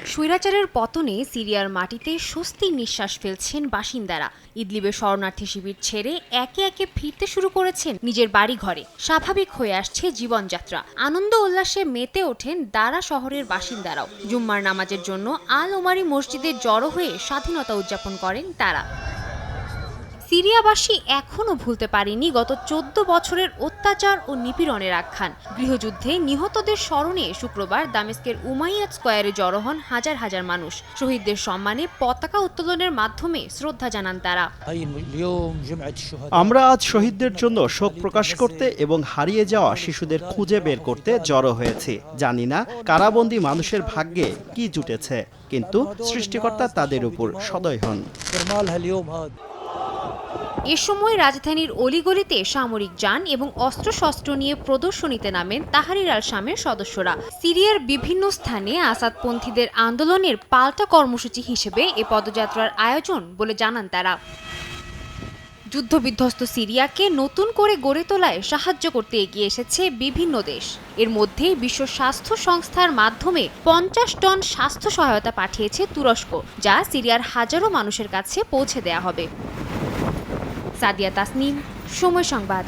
স্বৈরাচারের পতনে সিরিয়ার মাটিতে স্বস্তির নিঃশ্বাস ফেলছেন বাসিন্দারা। ইদলিবের শরণার্থী শিবির ছেড়ে একে একে ফিরতে শুরু করেছেন নিজের বাড়ি ঘরে। স্বাভাবিক হয়ে আসছে জীবনযাত্রা। আনন্দ উল্লাসে মেতে ওঠেন দারা শহরের বাসিন্দারাও। জুম্মার নামাজের জন্য আল ওমারি মসজিদে জড়ো হয়ে স্বাধীনতা উদযাপন করেন তারা। সিরিয়াবাসী এখনও ভুলতে পারেনি গত ১৪ বছরের অত্যাচার ও নিপীড়নের আখ্যান। গৃহযুদ্ধে নিহতদের স্মরণে শুক্রবার দামেস্কের উমাইয়াদ স্কয়ারে জড়ো হন হাজার হাজার মানুষ। শহীদদের সম্মানে পতাকা উত্তোলনের মাধ্যমে শ্রদ্ধা জানান তারা। আমরা আজ শহীদদের জন্য শোক প্রকাশ করতে এবং হারিয়ে যাওয়া শিশুদের খুঁজে বের করতে জড়ো হয়েছি। জানি না কারাবন্দী মানুষের ভাগ্যে কি জুটেছে, কিন্তু সৃষ্টিকর্তা তাদের উপর সদয় হন। এ সময় রাজধানীর অলিগলিতে সামরিক যান এবং অস্ত্রশস্ত্র নিয়ে প্রদর্শনীতে নামেন তাহরির আল শামের সদস্যরা। সিরিয়ার বিভিন্ন স্থানে আসাদপন্থীদের আন্দোলনের পাল্টা কর্মসূচি হিসেবে এ পদযাত্রার আয়োজন বলে জানান তারা। যুদ্ধবিধ্বস্ত সিরিয়াকে নতুন করে গড়ে তোলায় সাহায্য করতে এগিয়ে এসেছে বিভিন্ন দেশ। এর মধ্যে বিশ্ব স্বাস্থ্য সংস্থার মাধ্যমে ৫০ টন স্বাস্থ্য সহায়তা পাঠিয়েছে তুরস্ক, যা সিরিয়ার হাজারো মানুষের কাছে পৌঁছে দেয়া হবে। সাদিয়া তাসনিম, সময় সংবাদ।